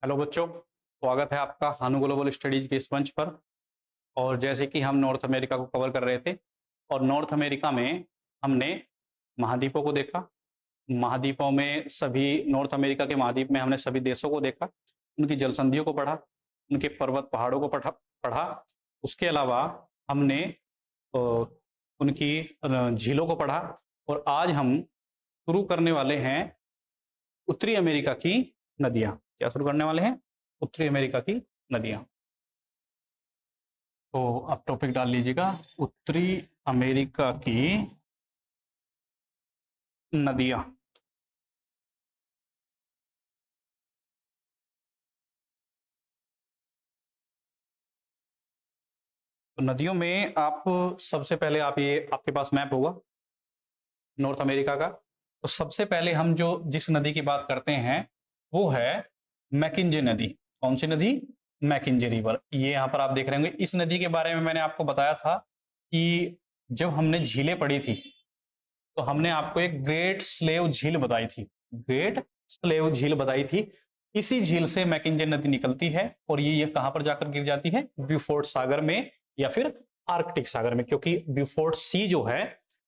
Hello बच्चों, स्वागत है आपका हानु ग्लोबल स्टडीज के इस मंच पर। और जैसे कि हम नॉर्थ अमेरिका को कवर कर रहे थे और नॉर्थ अमेरिका में हमने महाद्वीपों को देखा। महाद्वीपों में सभी नॉर्थ अमेरिका के महाद्वीप में हमने सभी देशों को देखा, उनकी जलसंधियों को पढ़ा, उनके पर्वत पहाड़ों को पढ़ा। उसके अलावा हमने अ, उनकी झीलों को पढ़ा। और आज हम शुरू करने वाले हैं उत्तरी अमेरिका की नदियाँ। क्या शुरू करने वाले हैं? उत्तरी अमेरिका की नदियाँ। तो आप टॉपिक डाल लीजिएगा, उत्तरी अमेरिका की नदियाँ। तो नदियों में आप सबसे पहले आप ये आपके पास मैप होगा नॉर्थ अमेरिका का। तो सबसे पहले हम जो जिस नदी की बात करते हैं वो है मैकिंजे नदी। कौन सी नदी? मैकिंजे रिवर। ये यहाँ पर आप देख रहे होंगे। इस नदी के बारे में मैंने आपको बताया था कि जब हमने झीलें पढ़ी थी तो हमने आपको एक ग्रेट स्लेव झील बताई थी। ग्रेट स्लेव झील बताई थी। इसी झील से मैकिंजे नदी निकलती है और ये कहां पर जाकर गिर जाती है? ब्यूफोर्ट सागर में या फिर आर्कटिक सागर में, क्योंकि ब्यूफोर्ट सी जो है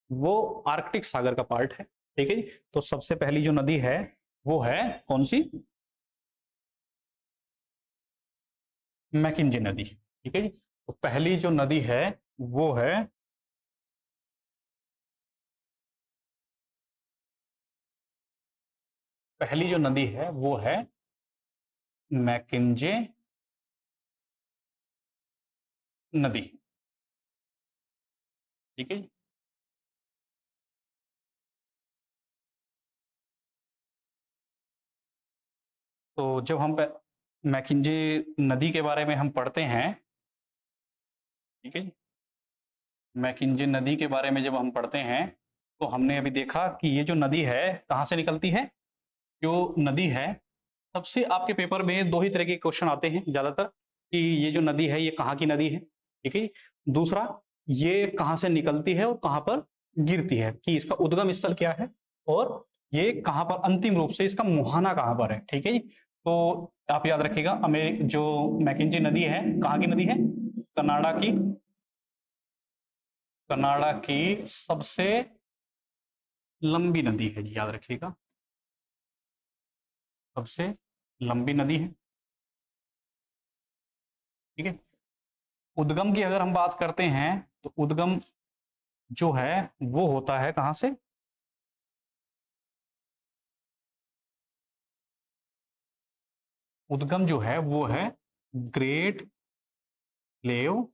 वो आर्कटिक सागर का पार्ट है। ठीक है जी। तो सबसे पहली जो नदी है वो है कौन सी? मैकिंजे नदी। ठीक है जी। तो पहली जो नदी है वो है पहली जो नदी है वो है मैकिंजे नदी। ठीक है जी। तो जब हम मैकिंजे नदी के बारे में हम पढ़ते हैं, ठीक है जी, मैकिंजे नदी के बारे में जब हम पढ़ते हैं तो हमने अभी देखा कि ये जो नदी है कहाँ से निकलती है। जो नदी है, सबसे आपके पेपर में दो ही तरह के क्वेश्चन आते हैं ज्यादातर, कि ये जो नदी है ये कहाँ की नदी है। ठीक है जी। दूसरा, ये कहाँ से निकलती है और कहाँ पर गिरती है, कि इसका उद्गम स्थल क्या है और ये कहाँ पर अंतिम रूप से इसका मुहाना कहाँ पर है। ठीक है जी। तो आप याद रखिएगा, जो मैकिंजे नदी है कहाँ की नदी है? कनाडा की। कनाडा की सबसे लंबी नदी है जी, याद रखिएगा, सबसे लंबी नदी है। ठीक है। उद्गम की अगर हम बात करते हैं तो उद्गम जो है वो होता है कहां से? उद्गम जो है वो है ग्रेट स्लेव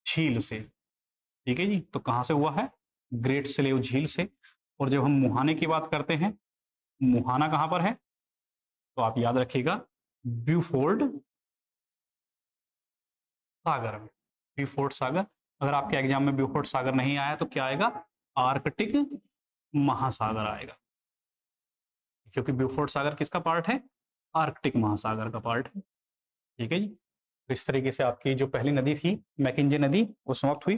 झील से। ठीक है जी। तो कहां से हुआ है? ग्रेट स्लेव झील से। और जब हम मुहाने की बात करते हैं, मुहाना कहां पर है? तो आप याद रखिएगा, ब्यूफोर्ड सागर में। ब्यूफोर्ट सागर। अगर आपके एग्जाम में ब्यूफोर्ट सागर नहीं आया तो क्या आएगा? आर्कटिक महासागर आएगा, क्योंकि ब्यूफोर्ट सागर किसका पार्ट है? आर्कटिक महासागर का पार्ट है। ठीक है जी। तो इस तरीके से आपकी जो पहली नदी थी मैकिंजे नदी वो समाप्त हुई।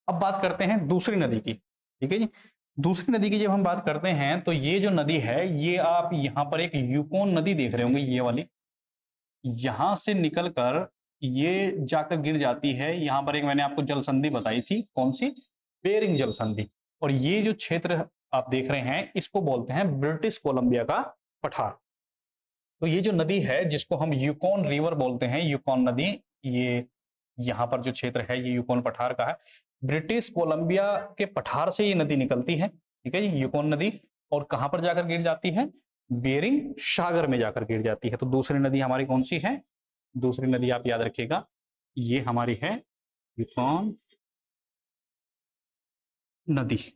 अब बात करते हैं दूसरी नदी की। ठीक है जी। दूसरी नदी की जब हम बात करते हैं तो ये जो नदी है, ये आप यहाँ पर एक यूकोन नदी देख रहे होंगे, ये वाली। यहां से निकलकर ये जाकर गिर जाती है। यहाँ पर एक मैंने आपको जल संधि बताई थी, कौन सी? बेरिंग जल संधि। और ये जो क्षेत्र आप देख रहे हैं इसको बोलते हैं ब्रिटिश कोलंबिया का पठार। तो ये जो नदी है जिसको हम यूकॉन रिवर बोलते हैं, यूकॉन नदी, ये यहाँ पर जो क्षेत्र है ये यूकॉन पठार का है। ब्रिटिश कोलंबिया के पठार से ये नदी निकलती है। ठीक है जी, यूकॉन नदी। और कहां पर जाकर गिर जाती है? बेरिंग सागर में जाकर गिर जाती है। तो दूसरी नदी हमारी कौन सी है? दूसरी नदी आप याद रखिएगा, ये हमारी है यूकॉन नदी। ठीक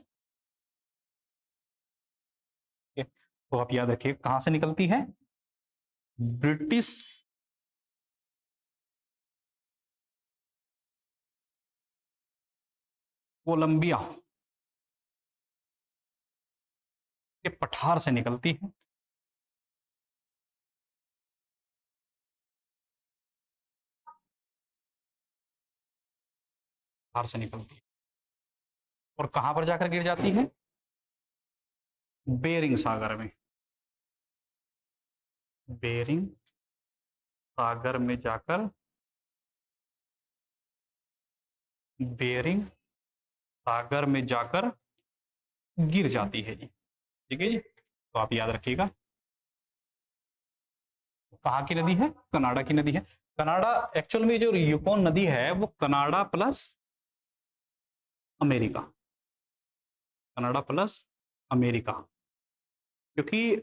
है? तो आप याद रखिए कहां से निकलती है? ब्रिटिश कोलंबिया के पठार से निकलती है। पठार से निकलती है और कहां पर जाकर गिर जाती है? बेरिंग सागर में। बेरिंग सागर में जाकर बेरिंग सागर में जाकर गिर जाती है जी। ठीक है जी, तो आप याद रखिएगा। कहाँ की नदी है? कनाडा की नदी है। कनाडा एक्चुअल में जो यूकोन नदी है वो Canada plus America, Canada plus America, क्योंकि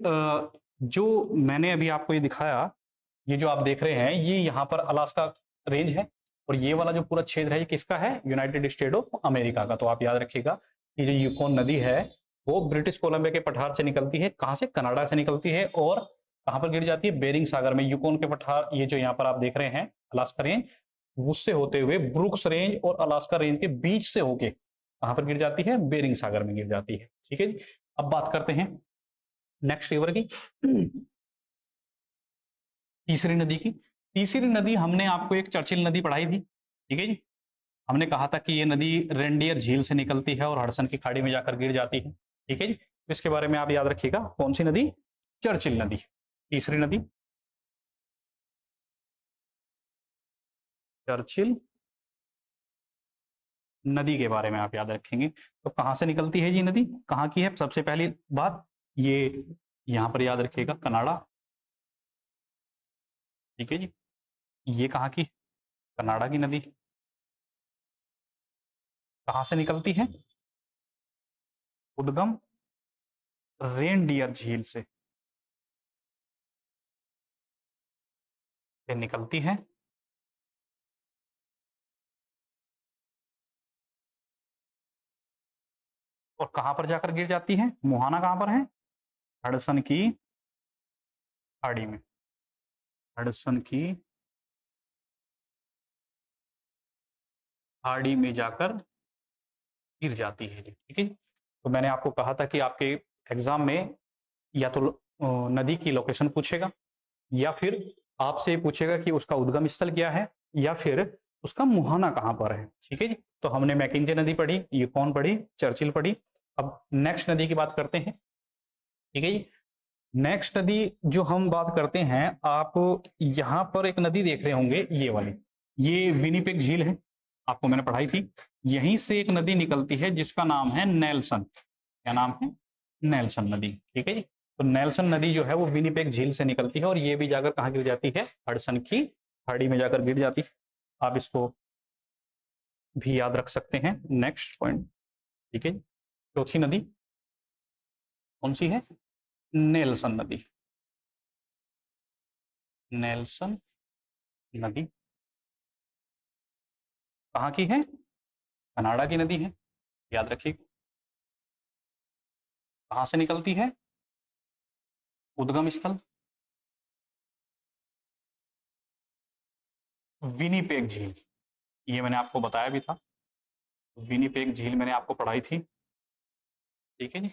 जो मैंने अभी आपको ये दिखाया, ये जो आप देख रहे हैं ये यहाँ पर अलास्का रेंज है, और ये वाला जो पूरा क्षेत्र है ये किसका है? यूनाइटेड स्टेट ऑफ अमेरिका का। तो आप याद रखिएगा ये जो यूकोन नदी है वो ब्रिटिश कोलंबिया के पठार से निकलती है। कहाँ से? कनाडा से निकलती है, और कहाँ पर गिर जाती है? बेरिंग सागर में। यूकोन के पठार ये जो यहाँ पर आप देख रहे हैं अलास्का रेंज, उससे होते हुए ब्रुक्स रेंज और अलास्का रेंज के बीच से होके कहाँ पर गिर जाती है? बेरिंग सागर में गिर जाती है। ठीक है जी, अब बात करते हैं नेक्स्ट रिवर की, तीसरी नदी की। तीसरी नदी हमने आपको एक चर्चिल नदी पढ़ाई थी। ठीक है जी, हमने कहा था कि ये नदी रेंडियर झील से निकलती है और हडसन की खाड़ी में जाकर गिर जाती है। ठीक है जी, तो इसके बारे में आप याद रखिएगा। कौन सी नदी? चर्चिल नदी, तीसरी नदी चर्चिल नदी के बारे में आप याद रखेंगे। तो कहाँ से निकलती है जी नदी? कहाँ की है? सबसे पहली बात ये यहाँ पर याद रखिएगा, कनाडा। ठीक है जी, ये कहाँ की? कनाडा की नदी। कहाँ से निकलती है? उद्गम रेनडियर झील से निकलती है, और कहां पर जाकर गिर जाती है? मुहाना कहां पर है? हडसन की खाड़ी में। हडसन की खाड़ी में जाकर गिर जाती है। ठीक है, तो मैंने आपको कहा था कि आपके एग्जाम में या तो नदी की लोकेशन पूछेगा, या फिर आपसे पूछेगा कि उसका उद्गम स्थल क्या है, या फिर उसका मुहाना कहां पर है। ठीक है जी, तो हमने मैकिंजे नदी पढ़ी, यूकॉन पढ़ी, चर्चिल पढ़ी। अब नेक्स्ट नदी की बात करते हैं। ठीक है जी, नेक्स्ट नदी जो हम बात करते हैं, आप यहां पर एक नदी देख रहे होंगे, ये वाली, ये विनिपेग झील है, आपको मैंने पढ़ाई थी। यहीं से एक नदी निकलती है जिसका नाम है नेल्सन। क्या नाम है? नेल्सन नदी। ठीक है जी, तो नेल्सन नदी जो है वो विनिपेग झील से निकलती है, और ये भी जाकर कहाँ गिर जाती है? हडसन की खाड़ी में जाकर गिर जाती है। आप इसको भी याद रख सकते हैं। Next point. ठीक है, चौथी नदी कौन सी है? नेल्सन नदी। नेल्सन नदी कहाँ की है? कनाडा की नदी है, याद रखिए। कहाँ से निकलती है? उद्गम स्थल विनिपेग झील, ये मैंने आपको बताया भी था। विनिपेग झील मैंने आपको पढ़ाई थी। ठीक है जी,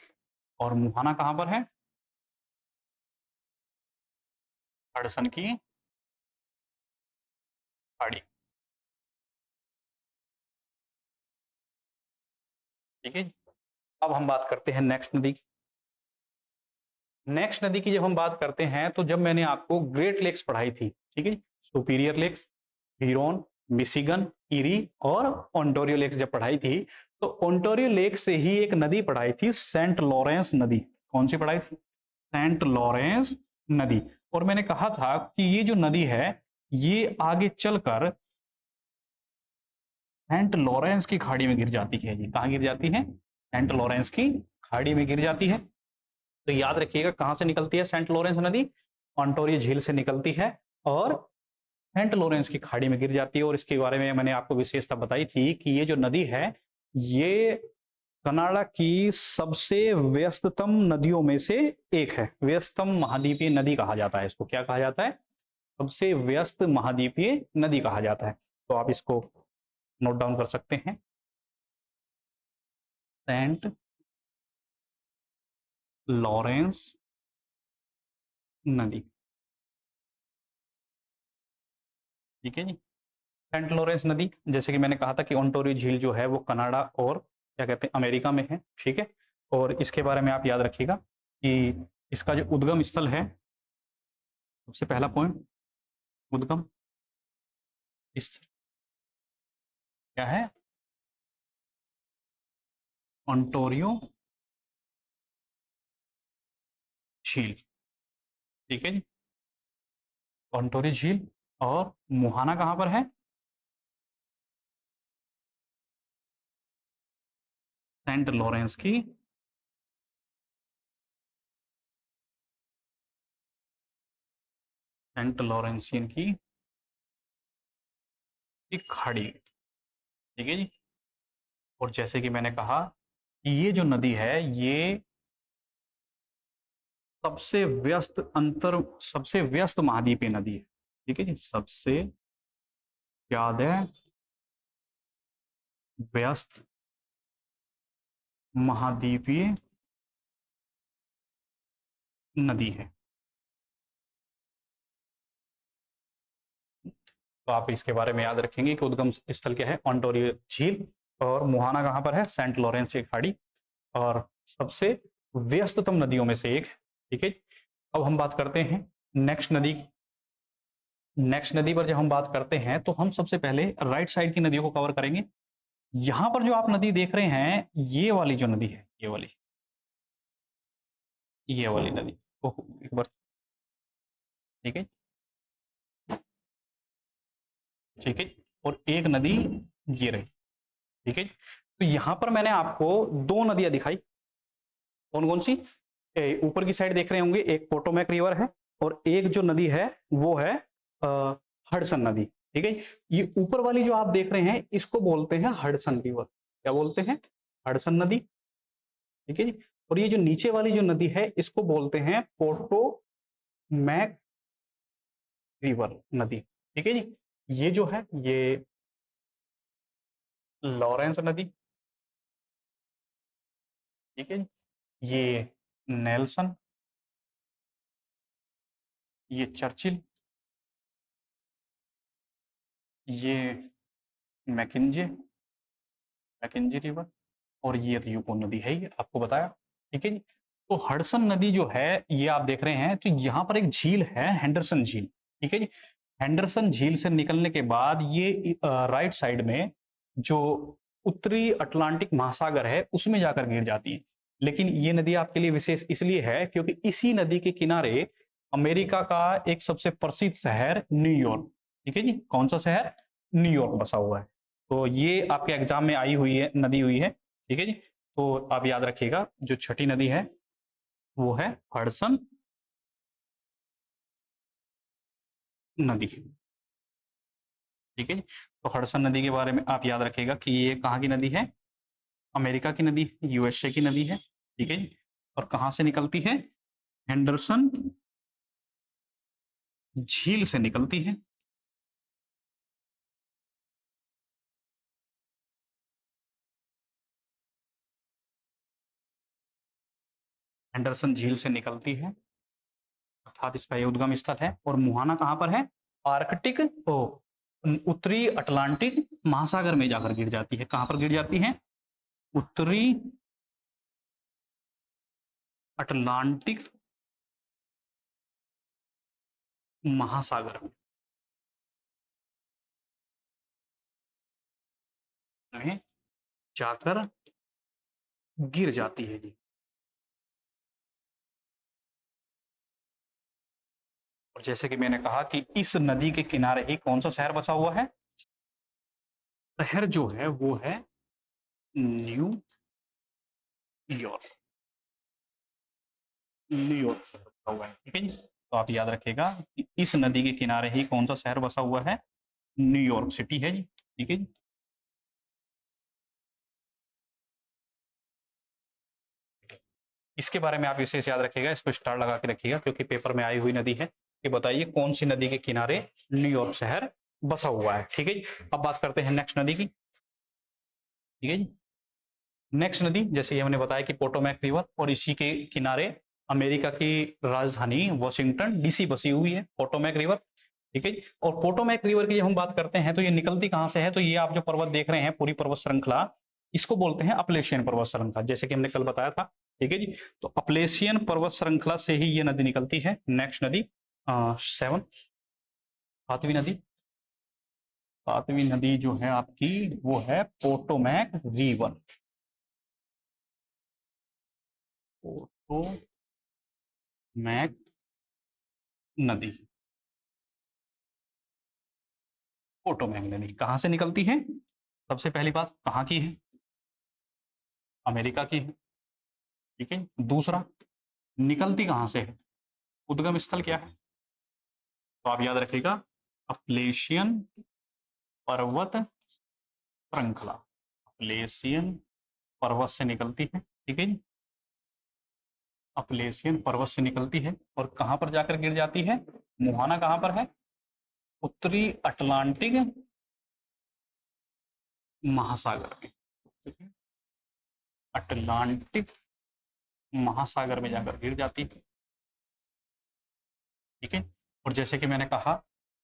और मुहाना कहाँ पर है? हडसन की खाड़ी। ठीक है जी, अब हम बात करते हैं नेक्स्ट नदी की। नेक्स्ट नदी की जब हम बात करते हैं, तो जब मैंने आपको ग्रेट लेक्स पढ़ाई थी, ठीक है, superior lakes, Heron, Michigan, eri और ओंटारियो लेक्स जब पढ़ाई थी, तो ओंटारियो लेक से ही एक नदी पढ़ाई थी, सेंट लॉरेंस नदी। कौन सी पढ़ाई थी? सेंट लॉरेंस नदी। और मैंने कहा था कि ये जो नदी है ये आगे चलकर सेंट लॉरेंस की खाड़ी में गिर जाती है जी। कहाँ गिर जाती है? सेंट लॉरेंस की खाड़ी में गिर जाती है। तो याद रखिएगा कहां से निकलती है सेंट लॉरेंस नदी? ऑन्टारियो झील से निकलती है और सेंट लॉरेंस की खाड़ी में गिर जाती है। और इसके बारे में मैंने आपको विशेषता बताई थी कि ये जो नदी है ये कनाडा की सबसे व्यस्ततम नदियों में से एक है। व्यस्ततम महाद्वीपीय नदी कहा जाता है इसको। क्या कहा जाता है? सबसे व्यस्त महाद्वीपीय नदी कहा जाता है। तो आप इसको नोट डाउन कर सकते हैं, सेंट लॉरेंस नदी। ठीक है जी, सेंट लॉरेंस नदी, जैसे कि मैंने कहा था कि ओंटारियो झील जो है वो कनाडा और क्या कहते हैं अमेरिका में है। ठीक है, और इसके बारे में आप याद रखिएगा कि इसका जो उद्गम स्थल है, सबसे पहला पॉइंट उद्गम स्थल क्या है? ओंटारियो झील। ठीक है जी, ओंटारियो झील। और मुहाना कहां पर है? सेंट लॉरेंस की सेंट लॉरेंसियन की एक खाड़ी। ठीक है जी। और जैसे कि मैंने कहा कि ये जो नदी है ये सबसे व्यस्त महाद्वीपीय नदी है। ठीक है जी, सबसे ज्यादा व्यस्त महाद्वीपीय नदी है। तो आप इसके बारे में याद रखेंगे कि उद्गम स्थल क्या है? ओंटारियो झील। और मुहाना कहां पर है? सेंट लॉरेंस की खाड़ी। और सबसे व्यस्ततम नदियों में से एक। ठीक है। अब हम बात करते हैं नेक्स्ट नदी की। नेक्स्ट नदी पर जब हम बात करते हैं तो हम सबसे पहले राइट साइड की नदियों को कवर करेंगे। यहां पर जो आप नदी देख रहे हैं ये वाली जो नदी है, ये वाली नदी। ओह, एक बार। ठीक है। ठीक है। और एक नदी ये रही। ठीक है। तो यहां पर मैंने आपको दो नदियां दिखाई। कौन कौन सी? ऊपर की साइड देख रहे होंगे, एक पोटोमैक रिवर है और एक जो नदी है वो है हडसन नदी। ठीक है। ये ऊपर वाली जो आप देख रहे हैं इसको बोलते हैं हडसन रिवर। क्या बोलते हैं? हडसन नदी। ठीक है जी। और ये जो नीचे वाली जो नदी है इसको बोलते हैं पोटोमैक रिवर नदी। ठीक है जी। ये जो है ये लॉरेंस नदी। ठीक है जी। ये नेल्सन, ये चर्चिल, ये मैकिंजे मैकिंजे रिवर। और ये तो यूको नदी है ही, आपको बताया। ठीक है जी। तो हडसन नदी जो है ये आप देख रहे हैं, तो यहाँ पर एक झील है हेंडरसन झील। ठीक है जी। हेंडरसन झील से निकलने के बाद ये राइट साइड में जो उत्तरी अटलांटिक महासागर है उसमें जाकर गिर जाती है। लेकिन ये नदी आपके लिए विशेष इसलिए है क्योंकि इसी नदी के किनारे अमेरिका का एक सबसे प्रसिद्ध शहर न्यूयॉर्क। ठीक है जी। कौन सा शहर? न्यूयॉर्क बसा हुआ है। तो ये आपके एग्जाम में आई हुई है, नदी हुई है। ठीक है जी। तो आप याद रखिएगा जो छठी नदी है वो है हडसन नदी। ठीक है जी। तो हडसन नदी के बारे में आप याद रखिएगा कि ये कहाँ की नदी है? अमेरिका की नदी, यूएसए की नदी है। ठीक है जी। और कहाँ से निकलती है? हेंडरसन झील से निकलती है। हेंडरसन झील से निकलती है, अर्थात इसका ये उद्गम स्थल है। और मुहाना कहाँ पर है? आर्कटिक ओ उत्तरी अटलांटिक महासागर में जाकर गिर जाती है। कहाँ पर गिर जाती है? उत्तरी अटलांटिक महासागर में जाकर गिर जाती है जी। और जैसे कि मैंने कहा कि इस नदी के किनारे ही कौन सा शहर बसा हुआ है? शहर जो है वो है न्यूयॉर्क। न्यूयॉर्क शहर बसा हुआ है। ठीक है जी। तो आप याद रखिएगा कि इस नदी के किनारे ही कौन सा शहर बसा हुआ है? न्यूयॉर्क सिटी है जी। ठीक है जी। इसके बारे में आप विशेष याद रखिएगा, इसको स्टार लगा के रखिएगा क्योंकि पेपर में आई हुई नदी है। कि बताइए कौन सी नदी के किनारे न्यूयॉर्क शहर बसा हुआ है। ठीक है जी। अब बात करते हैं नेक्स्ट नदी की। ठीक है जी। नेक्स्ट नदी जैसे हमने बताया कि पोटोमैक रिवर, और इसी के किनारे अमेरिका की राजधानी वॉशिंगटन डीसी बसी हुई है, पोटोमैक रिवर। ठीक है जी। और पोटोमैक रिवर की जब हम बात करते हैं तो ये निकलती कहां से है? तो ये आप जो पर्वत देख रहे हैं पूरी पर्वत श्रृंखला, इसको बोलते हैं अपलेशियन पर्वत श्रृंखला, जैसे कि हमने कल बताया था। ठीक है जी। तो अपलेशियन पर्वत श्रृंखला से ही ये नदी निकलती है। नेक्स्ट नदी 7। सातवीं नदी, सातवीं नदी जो है आपकी वो है पोटोमैक रिवर। पोटोमैक नदी, पोटोमैक नदी कहाँ से निकलती है? सबसे पहली बात कहाँ की है? अमेरिका की है, ठीक है। दूसरा, निकलती कहाँ से है? उद्गम स्थल क्या है? तो आप याद रखिएगा, अपलेशियन पर्वत श्रृंखला, अपलेशियन पर्वत से निकलती है, ठीक है जी। अपलेशियन पर्वत से निकलती है और कहां पर जाकर गिर जाती है? मुहाना कहां पर है? उत्तरी अटलांटिक महासागर में, ठीक है? अटलांटिक महासागर में जाकर गिर जाती है, ठीक है। और जैसे कि मैंने कहा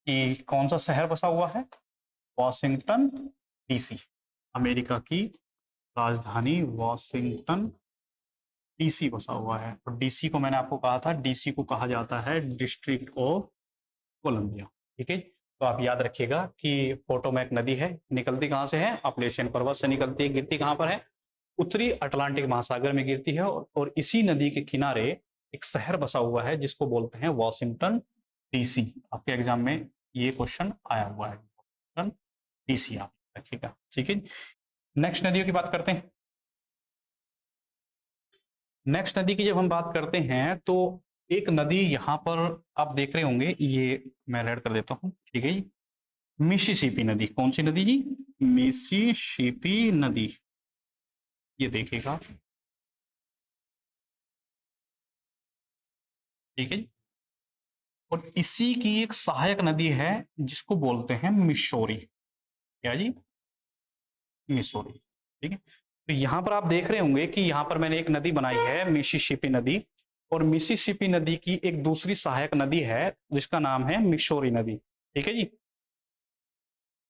कि कौन सा शहर बसा हुआ है? वॉशिंगटन डीसी, अमेरिका की राजधानी वॉशिंगटन डीसी बसा हुआ है। और डीसी को मैंने आपको कहा था, डीसी को कहा जाता है डिस्ट्रिक्ट ऑफ कोलंबिया, ठीक है। तो आप याद रखिएगा कि पोटोमैक नदी है, निकलती कहाँ से है? अपलेशियन पर्वत से निकलती है, गिरती कहाँ पर है? उत्तरी अटलांटिक महासागर में गिरती है। और इसी नदी के किनारे एक शहर बसा हुआ है जिसको बोलते हैं वॉशिंगटन डीसी। आपके एग्जाम में ये क्वेश्चन आया हुआ है, वॉशिंगटन डीसी, आप रखिएगा, ठीक है। नेक्स्ट नदियों की बात करते हैं। नेक्स्ट नदी की जब हम बात करते हैं तो एक नदी यहां पर आप देख रहे होंगे, ये मैं रेड कर देता हूं, ठीक है जी। मिसिसिपी नदी, कौन सी नदी जी? मिसिसिपी नदी, ये देखिएगा, ठीक है जी। और इसी की एक सहायक नदी है जिसको बोलते हैं मिसौरी, क्या जी? मिसौरी, ठीक है। तो यहां पर आप देख रहे होंगे कि यहां पर मैंने एक नदी बनाई है मिसिसिपी नदी, और मिसिसिपी नदी की एक दूसरी सहायक नदी है जिसका नाम है मिसौरी नदी, ठीक है जी।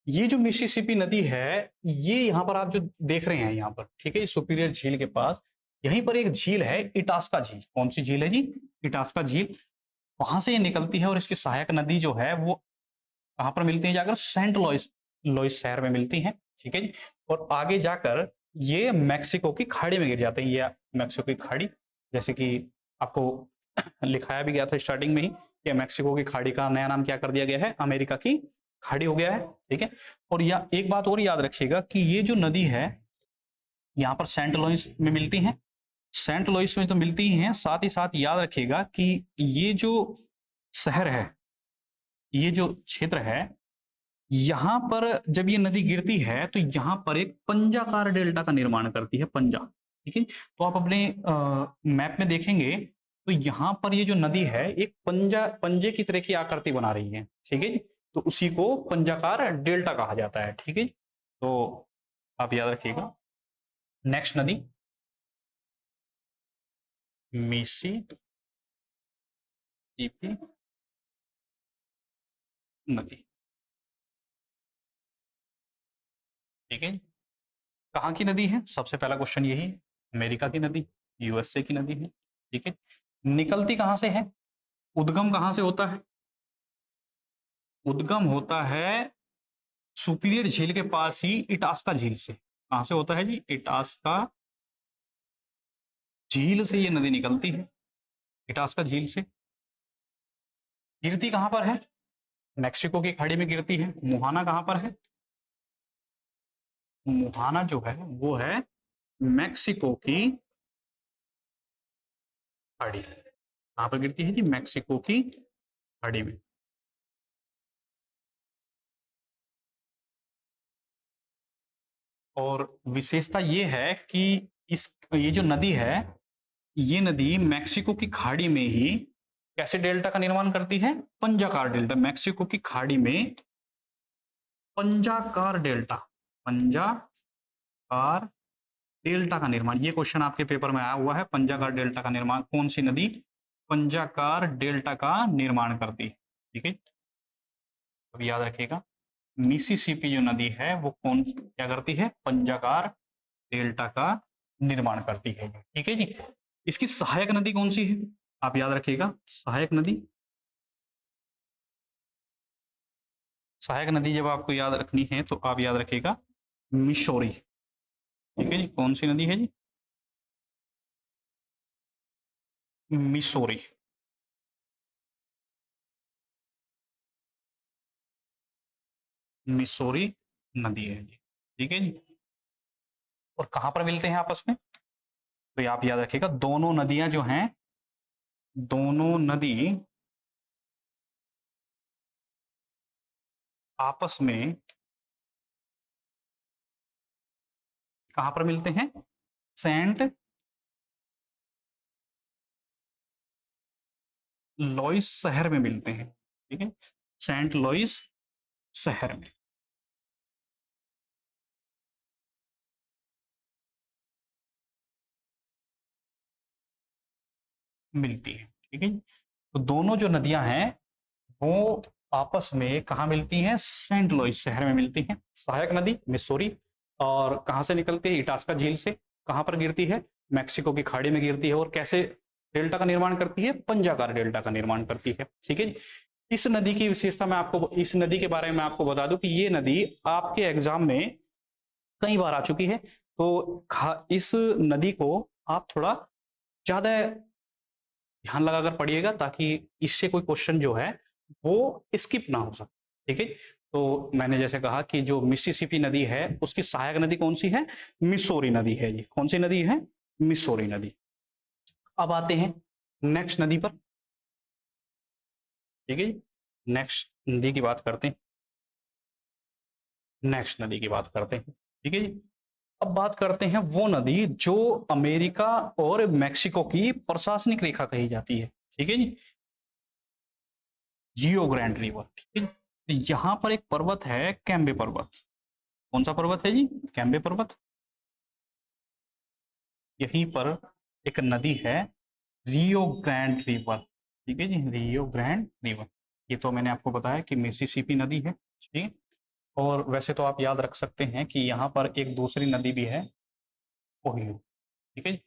ये जो मिसिसिपी नदी है, ये यहाँ पर आप जो देख रहे हैं यहाँ पर, ठीक है, सुपीरियर झील के पास यहीं पर एक झील है, इटास्का झील। कौन सी झील है जी? इटास्का झील। वहां से ये निकलती है और इसकी सहायक नदी जो है वो कहाँ पर मिलती है जाकर? सेंट लॉइस, लॉइस शहर में मिलती है, ठीक है जी। और आगे जाकर ये मैक्सिको की खाड़ी में गिर जाते हैं। ये मैक्सिको की खाड़ी, जैसे कि आपको लिखाया भी गया था स्टार्टिंग में ही कि मैक्सिको की खाड़ी का नया नाम क्या कर दिया गया है? अमेरिका की खाड़ी हो गया है, ठीक है। और या एक बात और याद रखिएगा कि ये जो नदी है यहाँ पर सेंट लॉइस में मिलती है, सेंट लॉइस में तो मिलती ही है, साथ ही साथ याद रखिएगा कि ये जो शहर है, ये जो क्षेत्र है, यहाँ पर जब ये नदी गिरती है तो यहाँ पर एक पंजाकार डेल्टा का निर्माण करती है, पंजा, ठीक है। तो आप अपने मैप में देखेंगे तो यहाँ पर ये जो नदी है एक पंजे की तरह की आकृति बना रही है, ठीक है। तो उसी को पंजाकार डेल्टा कहा जाता है, ठीक है। तो आप याद रखिएगा। नेक्स्ट नदी मिसिसिपी नदी, ठीक है। कहाँ की नदी है? सबसे पहला क्वेश्चन यही है। अमेरिका की नदी, यूएसए की नदी है, ठीक है। निकलती कहां से है? उद्गम कहां से होता है? उद्गम होता है सुपीरियर झील के पास ही, इटास्का झील से। कहां से होता है जी? इटास्का झील से ये नदी निकलती है, इटास्का झील से। गिरती कहां पर है? मैक्सिको की खाड़ी में गिरती है। मुहाना कहां पर है? मुहाना जो है वो है मैक्सिको की खाड़ी, कहां पर गिरती है जी? मैक्सिको की खाड़ी में। और विशेषता ये है कि इस ये जो नदी है, ये नदी मैक्सिको की खाड़ी में ही कैसे डेल्टा का निर्माण करती है? पंजाकार डेल्टा। मैक्सिको की खाड़ी में पंजाकार डेल्टा, पंजाकार डेल्टा का निर्माण, ये क्वेश्चन आपके पेपर में आया हुआ है। पंजाकार डेल्टा का निर्माण कौन सी नदी पंजाकार डेल्टा का निर्माण करती है, ठीक है। अब याद रखिएगा, मिसिसिपी जो नदी है वो कौन क्या करती है? पंजाकार डेल्टा का निर्माण करती है, ठीक है जी। इसकी सहायक नदी कौन सी है? आप याद रखिएगा, सहायक नदी सहायक नदी जब आपको याद रखनी है तो आप याद रखिएगा मिसौरी। ठीक है जी, कौन सी नदी है जी? मिसौरी। मिसौरी नदी है जी। ठीक है जी। और कहां पर मिलते हैं आपस में? तो आप याद रखिएगा दोनों नदियां जो हैं, दोनों नदी आपस में कहां पर मिलते हैं? सेंट लॉइस शहर में मिलते हैं। ठीक है, सेंट लॉइस शहर में मिलती है। ठीक है, तो दोनों जो नदियां हैं वो आपस में कहाँ मिलती हैं? सेंट लॉइस शहर में मिलती हैं। सहायक नदी मिसौरी, और कहाँ से निकलती है? इटास्का झील से। कहाँ पर गिरती है? मैक्सिको की खाड़ी में गिरती है। और कैसे डेल्टा का निर्माण करती है? पंजाकार डेल्टा का निर्माण करती है। ठीक है, इस नदी की विशेषता मैं आपको, इस नदी के बारे में आपको बता दूं कि ये नदी आपके एग्जाम में कई बार आ चुकी है। तो इस नदी को आप थोड़ा ज्यादा ध्यान लगाकर पढ़िएगा ताकि इससे कोई क्वेश्चन जो है वो स्किप ना हो सके। ठीक है, तो मैंने जैसे कहा कि जो मिसिसिपी नदी है उसकी सहायक नदी कौन सी है? मिसौरी नदी है जी। कौन सी नदी है? मिसौरी नदी। अब आते हैं नेक्स्ट नदी पर। ठीक है जी, नेक्स्ट नदी की बात करते हैं। नेक्स्ट नदी की बात करते हैं। ठीक है जी, अब बात करते हैं वो नदी जो अमेरिका और मेक्सिको की प्रशासनिक रेखा कही जाती है। ठीक है जी, जियो ग्रैंड रिवर। ठीक है, तो यहां पर एक पर्वत है कैम्बे पर्वत। कौन सा पर्वत है जी? कैम्बे पर्वत। यहीं पर एक नदी है रियो ग्रैंड रिवर। ठीक है जी, रियो ग्रैंड रिवर। ये तो मैंने आपको बताया कि मिसिसिपी नदी है। ठीक है, और वैसे तो आप याद रख सकते हैं कि यहाँ पर एक दूसरी नदी भी है, ओहियो। ठीक है जी,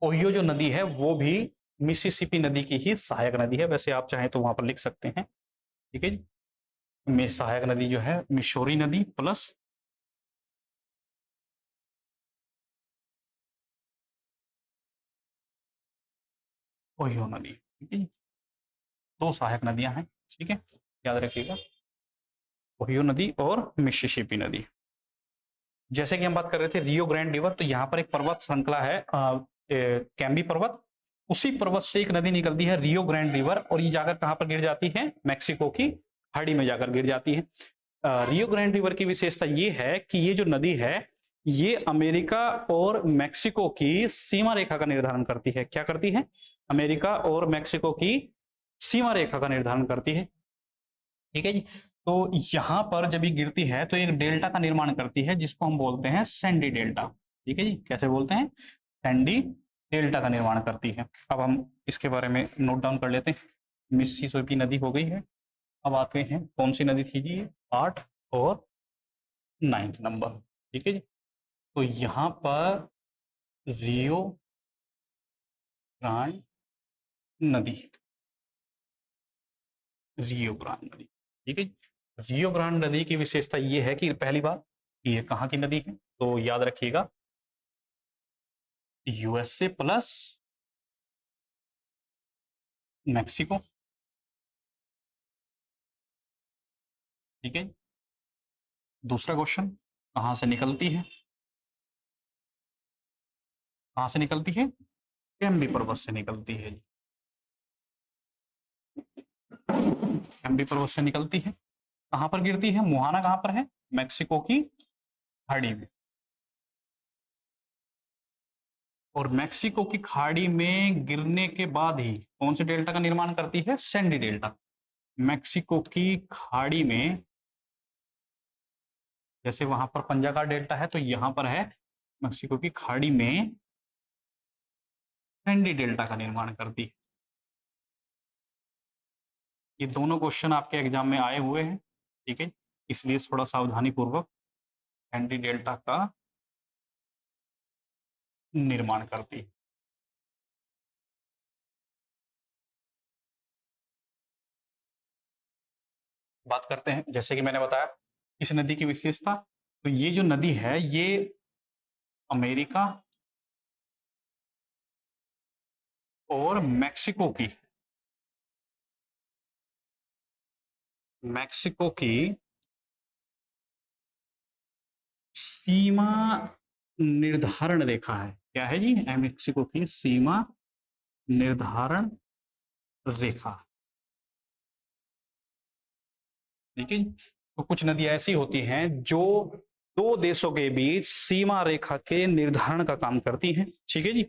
ओहियो जो नदी है वो भी मिसिसिपी नदी की ही सहायक नदी है। वैसे आप चाहें तो वहां पर लिख सकते हैं। ठीक है जी, में सहायक नदी जो है मिशोरी नदी प्लस ओहियो नदी। ठीक है जी, दो सहायक नदियां हैं। ठीक है, याद रखिएगा ओहियो नदी और मिसिसिपी नदी। जैसे कि हम बात कर रहे थे रियो ग्रैंड रिवर, तो यहाँ पर एक पर्वत श्रृंखला है कैम्बी पर्वत। उसी पर्वत से एक नदी निकलती है रियो ग्रैंड रिवर, और ये जाकर कहाँ पर गिर जाती है? मैक्सिको की खाड़ी में जाकर गिर जाती है। रियो ग्रैंड रिवर की विशेषता ये है कि ये जो नदी है ये अमेरिका और मैक्सिको की सीमा रेखा का निर्धारण करती है। क्या करती है? अमेरिका और मैक्सिको की सीमा रेखा का निर्धारण करती है। ठीक है जी, तो यहां पर जब ये गिरती है तो एक डेल्टा का निर्माण करती है जिसको हम बोलते हैं सैंडी डेल्टा। ठीक है जी, कैसे बोलते हैं? सैंडी डेल्टा का निर्माण करती है। अब हम इसके बारे में नोट डाउन कर लेते हैं। मिसिसिपी नदी हो गई है। अब आते हैं कौन सी नदी थी जी ये? 8 और 9 नंबर। ठीक है जी, तो यहाँ पर रियो ग्रांड नदी, रियो ग्रांड नदी। ठीक है, रियो ग्रांड नदी की विशेषता ये है कि पहली बात ये कहाँ की नदी है? तो याद रखिएगा यूएसए प्लस मैक्सिको। ठीक है, दूसरा क्वेश्चन कहाँ से निकलती है? कहाँ से निकलती है? कैम्बी पर्वत से निकलती है। कैम्बी पर्वत से निकलती है, कहाँ पर गिरती है? मुहाना कहाँ पर है? मैक्सिको की खाड़ी में। और मैक्सिको की खाड़ी में गिरने के बाद ही कौन से डेल्टा का निर्माण करती है? Sandy delta. मैक्सिको की खाड़ी में, जैसे वहां पर पंजाकार डेल्टा है तो यहां पर है मैक्सिको की खाड़ी में सैंडी डेल्टा का निर्माण करती है। ये दोनों क्वेश्चन आपके एग्जाम में आए हुए हैं। ठीक है, इसलिए थोड़ा सावधानी पूर्वक सैंडी डेल्टा का निर्माण करती है। बात करते हैं, जैसे कि मैंने बताया इस नदी की विशेषता, तो ये जो नदी है ये अमेरिका और मैक्सिको की सीमा निर्धारण रेखा है। क्या है जी? मैक्सिको की सीमा निर्धारण रेखा। ठीक है, तो कुछ नदियां ऐसी होती हैं जो दो देशों के बीच सीमा रेखा के निर्धारण का काम करती हैं। ठीक है जी,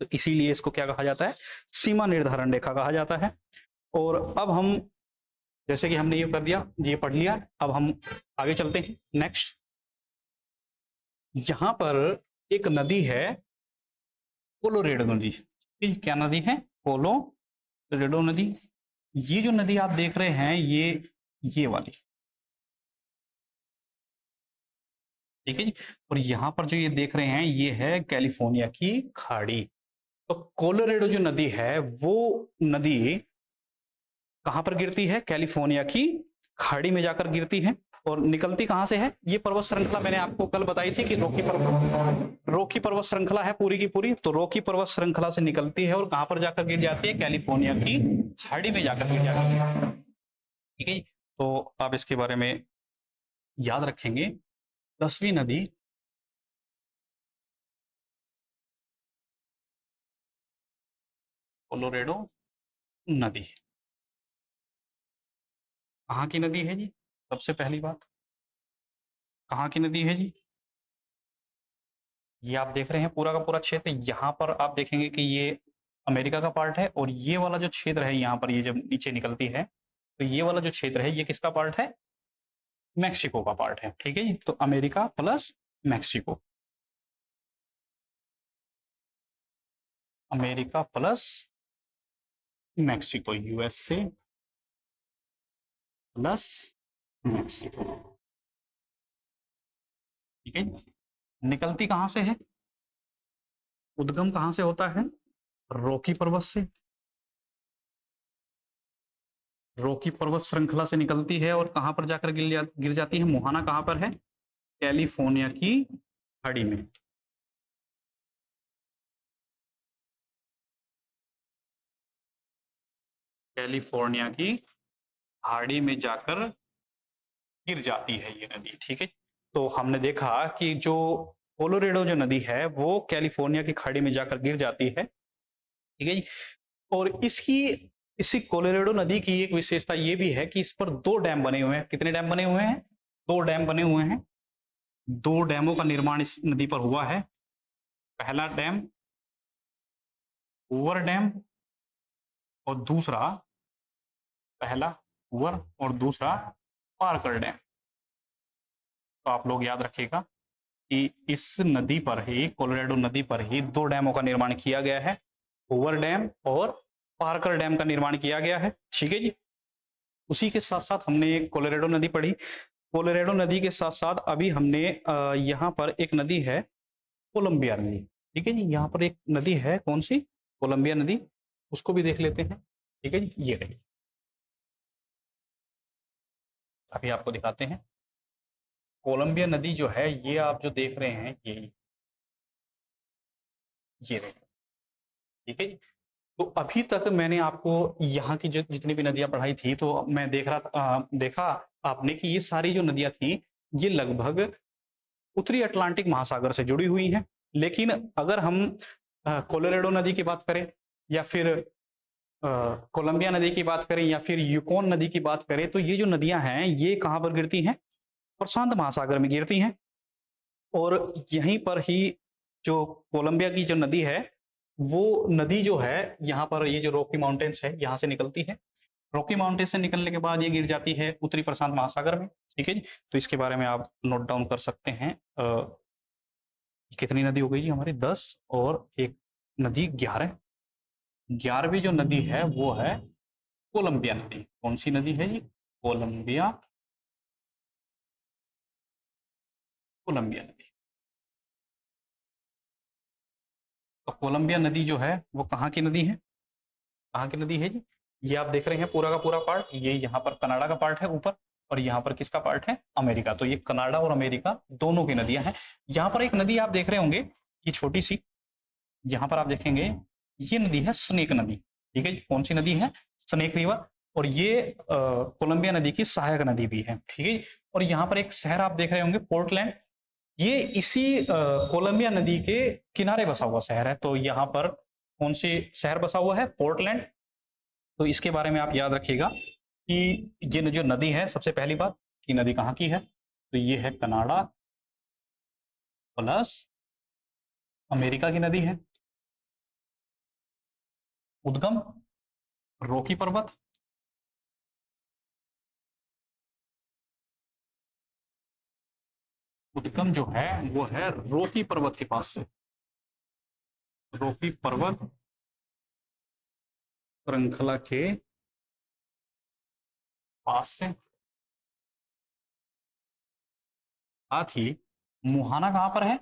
तो इसीलिए इसको क्या कहा जाता है? सीमा निर्धारण रेखा कहा जाता है। और अब हम, जैसे कि हमने ये कर दिया, ये पढ़ लिया, अब हम आगे चलते हैं। नेक्स्ट, यहां पर एक नदी है कोलोरेडो नदी। क्या नदी है? कोलोरेडो नदी। ये जो नदी आप देख रहे हैं ये वाली, ठीक है जी। और यहां पर जो ये देख रहे हैं ये है कैलिफोर्निया की खाड़ी। तो कोलोरेडो जो नदी है वो नदी कहां पर गिरती है? कैलिफोर्निया की खाड़ी में जाकर गिरती है। और निकलती कहां से है? ये पर्वत श्रृंखला मैंने आपको कल बताई थी कि रोकी पर्वत श्रृंखला है पूरी की पूरी। तो रोकी पर्वत श्रृंखला से निकलती है और कहां पर जाकर गिर जाती है? कैलिफोर्निया की खाड़ी में जाकर गिर जाती है। ठीक है, तो आप इसके बारे में याद रखेंगे। 10वीं नदी कोलोरेडो नदी कहाँ की नदी है जी? सबसे पहली बात, कहाँ की नदी है जी? ये आप देख रहे हैं पूरा का पूरा क्षेत्र, यहाँ पर आप देखेंगे कि ये अमेरिका का पार्ट है और ये वाला जो क्षेत्र है यहाँ पर, ये जब नीचे निकलती है तो ये वाला जो क्षेत्र है ये किसका पार्ट है? मैक्सिको का पार्ट है। ठीक है जी, तो America plus Mexico, America plus Mexico, USA plus Mexico. ठीक है, निकलती कहां से है? उद्गम कहां से होता है? रॉकी पर्वत से, रॉकी पर्वत श्रृंखला से निकलती है और कहां पर जाकर गिर जाती है? मुहाना कहां पर है? कैलिफोर्निया की खाड़ी में। कैलिफोर्निया की खाड़ी में जाकर गिर जाती है ये नदी। ठीक है, तो हमने देखा कि जो कोलोरेडो जो नदी है वो कैलिफोर्निया की खाड़ी में जाकर गिर जाती है। ठीक है जी, और इसकी इसी कोलोरेडो नदी की एक विशेषता ये भी है कि इस पर दो डैम बने हुए हैं। कितने डैम बने हुए हैं? दो डैम बने हुए हैं। दो डैमों का निर्माण इस नदी पर हुआ है। पहला डैम हूवर डैम और दूसरा, पहला हूवर और दूसरा पार्कर डैम। तो आप लोग याद रखिएगा कि इस नदी पर ही, कोलोराडो नदी पर ही दो डैमों का निर्माण किया गया है, हूवर डैम और पार्कर डैम का निर्माण किया गया है। ठीक है जी, उसी के साथ साथ हमने कोलोराडो नदी पढ़ी। कोलोराडो नदी के साथ साथ अभी हमने यहाँ पर एक नदी है कोलंबिया नदी। ठीक है जी, यहाँ पर एक नदी है, कौन सी? कोलंबिया नदी, उसको भी देख लेते हैं। ठीक है जी, ये रही, अभी आपको दिखाते हैं। कोलंबिया नदी जो है ये आप जो देख रहे हैं ये रही। ठीक है जी, तो अभी तक मैंने आपको यहाँ की जो जितनी भी नदियां पढ़ाई थी, तो मैं देख रहा था, देखा आपने कि ये सारी जो नदियां थी ये लगभग उत्तरी अटलांटिक महासागर से जुड़ी हुई हैं। लेकिन अगर हम कोलोराडो नदी की बात करें या फिर कोलंबिया नदी की बात करें या फिर यूकोन नदी की बात करें, तो ये जो नदियां हैं ये कहाँ पर गिरती हैं? प्रशांत महासागर में गिरती हैं। और यहीं पर ही जो कोलंबिया की जो नदी है, वो नदी जो है यहाँ पर, ये जो रॉकी माउंटेन्स है यहाँ से निकलती है। रॉकी माउंटेन से निकलने के बाद ये गिर जाती है उत्तरी प्रशांत महासागर में। ठीक है जी, तो इसके बारे में आप नोट डाउन कर सकते हैं। कितनी नदी हो गई जी हमारी? 10 और एक नदी 11। 11वीं जो नदी है वो है कोलंबिया नदी। कौन सी नदी है जी? कोलंबिया, कोलंबिया नदी। तो कोलंबिया नदी जो है वो कहाँ की नदी है? कहाँ की नदी है जी? ये आप देख रहे हैं पूरा का पूरा पार्ट, ये यहाँ पर कनाडा का पार्ट है ऊपर, और यहाँ पर किसका पार्ट है, अमेरिका। तो ये कनाडा और अमेरिका दोनों की नदियां हैं। यहाँ पर एक नदी आप देख रहे होंगे, ये छोटी सी, यहाँ पर आप देखेंगे ये नदी है स्नेक नदी, ठीक है। कौन सी नदी है, स्नेक रिवर, और ये कोलंबिया नदी की सहायक नदी भी है, ठीक है। और यहाँ पर एक शहर आप देख रहे होंगे पोर्टलैंड, ये इसी कोलंबिया नदी के किनारे बसा हुआ शहर है। तो यहाँ पर कौन सी शहर बसा हुआ है, पोर्टलैंड। तो इसके बारे में आप याद रखिएगा कि ये जो नदी है, सबसे पहली बात कि नदी कहाँ की है, तो ये है कनाडा प्लस अमेरिका की नदी है। उद्गम रॉकी पर्वत, उद्गम जो है वो है रॉकी पर्वत के पास से, रॉकी पर्वत श्रृंखला के पास से। साथ ही मुहाना कहां पर है,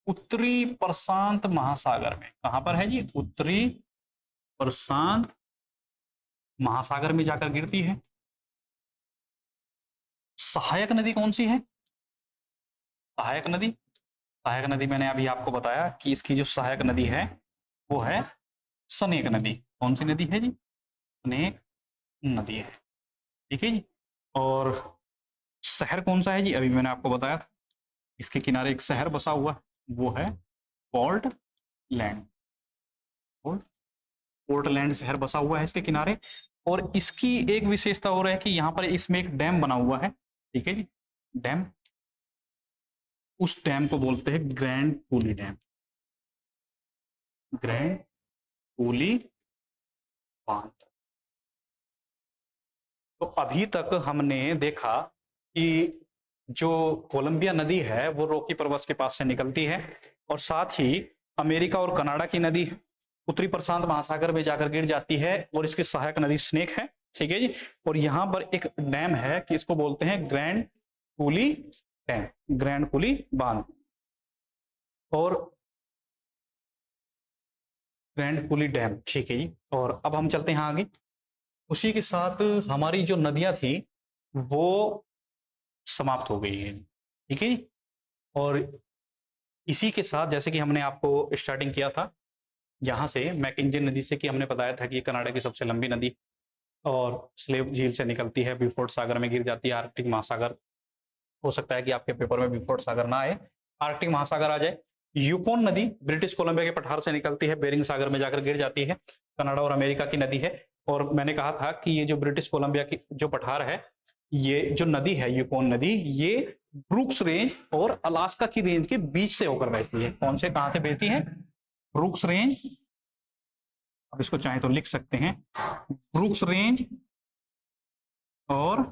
उत्तरी प्रशांत महासागर में। कहां पर है जी, उत्तरी प्रशांत महासागर में जाकर गिरती है। सहायक नदी कौन सी है, सहायक नदी, सहायक नदी मैंने अभी आपको बताया कि इसकी जो सहायक नदी है वो है स्नेक नदी। कौन सी नदी है जी, स्नेक नदी है, ठीक है जी। और शहर कौन सा है जी, अभी मैंने आपको बताया था, इसके किनारे एक शहर बसा हुआ है, वो है पोर्टलैंड। पोर्टलैंड शहर बसा हुआ है इसके किनारे। और इसकी एक विशेषता और है कि यहाँ पर इसमें एक डैम बना हुआ है, ठीक है जी। डैम, उस डैम को बोलते हैं grand coolie dam, grand coolie बांध। तो अभी तक हमने देखा कि जो कोलंबिया नदी है वो रॉकी पर्वत के पास से निकलती है, और साथ ही अमेरिका और कनाडा की नदी उत्तरी प्रशांत महासागर में जाकर गिर जाती है, और इसकी सहायक नदी स्नेक है, ठीक है जी। और यहाँ पर एक डैम है कि इसको बोलते हैं grand coolie dam, grand coolie बांध, और ग्रैंड कूली डैम, ठीक है जी। और अब हम चलते हैं आगे। उसी के साथ हमारी जो नदियां थी वो समाप्त हो गई है, ठीक है जी। और इसी के साथ जैसे कि हमने आपको स्टार्टिंग किया था यहाँ से मैकिंजे नदी से, कि हमने बताया था कि ये कनाडा की सबसे लंबी नदी और स्लेव झील से निकलती है, ब्यूफोर्ट सागर में गिर जाती है, आर्कटिक महासागर। हो सकता है कि आपके पेपर में ब्यूफोर्ट सागर ना आए, आर्कटिक महासागर आ जाए। यूकोन नदी ब्रिटिश कोलंबिया के पठार से निकलती है, बेरिंग सागर में जाकर गिर जाती है, कनाडा और अमेरिका की नदी है। और मैंने कहा था कि ये जो ब्रिटिश कोलंबिया की जो पठार है, ये जो नदी है यूकोन नदी, ये ब्रूक्स रेंज और अलास्का की रेंज के बीच से होकर बहती है। कौन से, कहां से बहती है, ब्रूक्स रेंज, अब इसको चाहे तो लिख सकते हैं, ब्रूक्स रेंज और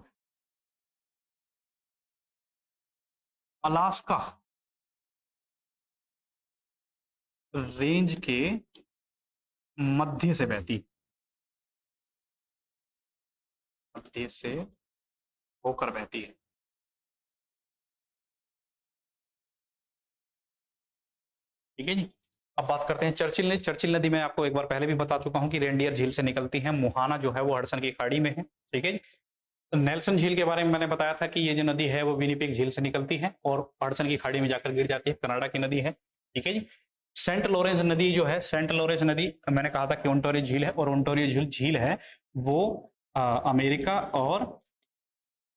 अलास्का रेंज के मध्य से बहती, मध्य से होकर बहती है, ठीक है जी। अब बात करते हैं चर्चिल नदी। चर्चिल नदी मैं आपको एक बार पहले भी बता चुका हूं कि रेनडियर झील से निकलती है। मुहाना जो है वो हडसन की खाड़ी में है, ठीक है जी। तो नेल्सन झील के बारे में मैंने बताया था कि ये जो नदी है वो विनिपेग झील से निकलती है और हडसन की खाड़ी में जाकर गिर जाती है, कनाडा की नदी है, ठीक है जी। सेंट लॉरेंस नदी जो है, सेंट लॉरेंस नदी मैंने कहा था कि ओंटारियो झील है, और ओंटारियो झील है वो अमेरिका और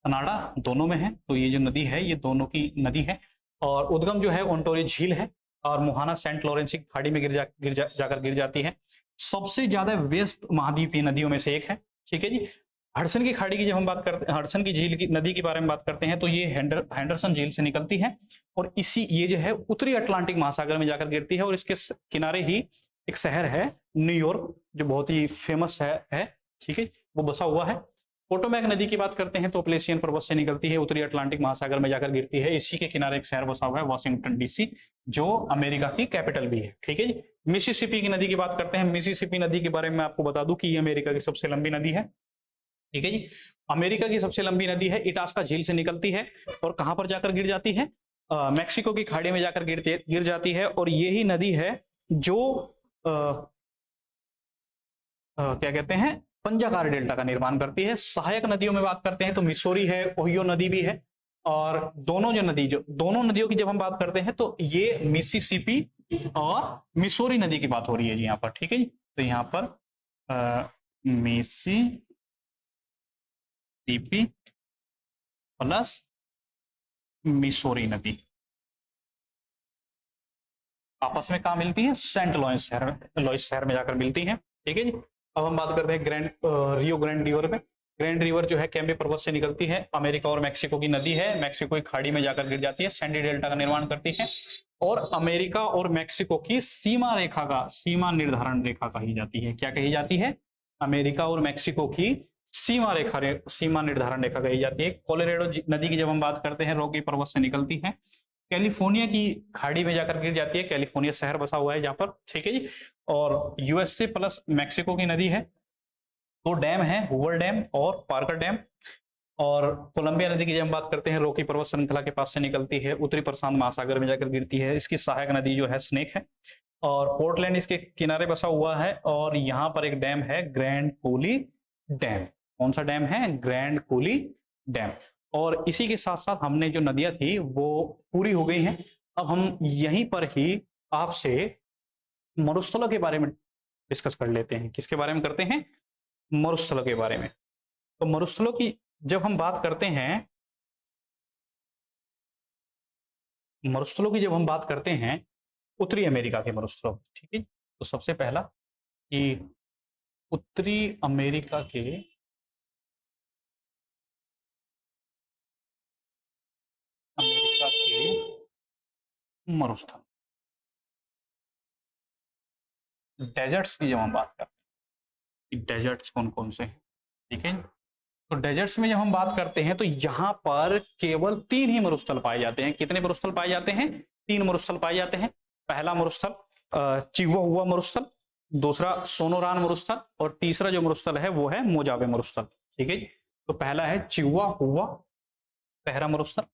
कनाडा दोनों में है। तो ये जो नदी है ये दोनों की नदी है, और उद्गम जो है ओंटारियो झील है, और मुहाना सेंट लॉरेंस की खाड़ी में जाकर गिर जाती है। सबसे ज्यादा व्यस्त महाद्वीपीय नदियों में से एक है, ठीक है जी। हडसन की खाड़ी की जब हम बात करते हैं, हडसन की झील की नदी के बारे में बात करते हैं, तो ये हैंडरसन झील से निकलती है, और इसी ये जो है उत्तरी अटलांटिक महासागर में जाकर गिरती है। और इसके किनारे ही एक शहर है न्यूयॉर्क, जो बहुत ही फेमस है, ठीक है, वो बसा हुआ है। पोटोमैक नदी की बात करते हैं तो अप्लेशियन पर्वत से निकलती है, उत्तरी अटलांटिक महासागर में जाकर गिरती है। इसी के किनारे एक शहर बसा हुआ है वाशिंगटन डीसी, जो अमेरिका की कैपिटल भी है, ठीक है जी। मिसिसिपी की नदी की बात करते हैं। मिसिसिपी नदी के बारे में आपको बता दूं कि ये अमेरिका की सबसे लंबी नदी है, ठीक है जी। अमेरिका की सबसे लंबी नदी है, इटास्का झील से निकलती है, और कहां पर जाकर गिर जाती है, मैक्सिको की खाड़ी में जाकर गिर जाती है। और यही नदी है जो क्या कहते हैं, पंजाकार डेल्टा का निर्माण करती है। सहायक नदियों में बात करते हैं तो मिसौरी है, ओहियो नदी भी है, और दोनों नदियों की जब हम बात करते हैं तो ये मिसिसिपी और मिसौरी नदी की बात हो रही है जी यहाँ पर, ठीक है जी। तो यहाँ पर मिसिसिपी प्लस मिसौरी नदी आपस में कहा मिलती है, सेंट लॉइस शहर में जाकर मिलती है, ठीक है जी। अब हम बात करते हैं रियो ग्रैंड रिवर पे। ग्रैंड रिवर जो है कैम्ब्रिय पर्वत से निकलती है, अमेरिका और मैक्सिको की नदी है, मैक्सिको की खाड़ी में जाकर गिर जाती है, सैंडी डेल्टा का निर्माण करती है, और अमेरिका और मैक्सिको की सीमा निर्धारण रेखा कही जाती है। क्या कही जाती है? अमेरिका और मैक्सिको की सीमा निर्धारण रेखा कही जाती है। कोलोराडो नदी की जब हम बात करते हैं, रॉकी पर्वत से निकलती है, कैलिफोर्निया की खाड़ी में जाकर गिर जाती है, कैलिफोर्निया शहर बसा हुआ है जहां पर, ठीक है जी। और यूएसए प्लस मैक्सिको की नदी है, दो डैम है, हूवर डैम और पार्कर डैम। और कोलंबिया नदी की जब हम बात करते हैं, रॉकी पर्वत श्रृंखला के पास से निकलती है, उत्तरी प्रशांत महासागर में जाकर गिरती है, इसकी सहायक नदी जो है स्नेक है, और पोर्टलैंड इसके किनारे बसा हुआ है, और यहाँ पर एक डैम है ग्रैंड कूली डैम। कौन सा डैम है? Grand coolie dam. और इसी के साथ साथ हमने जो नदियां थी वो पूरी हो गई हैं। अब हम यहीं पर ही आपसे मरुस्थलों के बारे में डिस्कस कर लेते हैं। किसके बारे में करते हैं? मरुस्थलों के बारे में। तो मरुस्थलों की जब हम बात करते हैं, उत्तरी अमेरिका के मरुस्थलों, ठीक है। तो सबसे पहला कि उत्तरी अमेरिका के मरुस्थल, डेजर्ट्स की जब हम बात करते हैं, डेजर्ट्स कौन कौन से हैं, ठीक है। तो डेजर्ट्स में जब हम बात करते हैं तो यहाँ पर केवल 3 ही मरुस्थल पाए जाते हैं। कितने मरुस्थल पाए जाते हैं? 3 मरुस्थल पाए जाते हैं। पहला मरुस्थल चिहुआ मरुस्थल, दूसरा सोनोरान मरुस्थल, और तीसरा जो मरुस्थल है वो है मोजावे मरुस्थल, ठीक है। तो पहला है चिहुआ पहला मरुस्थल,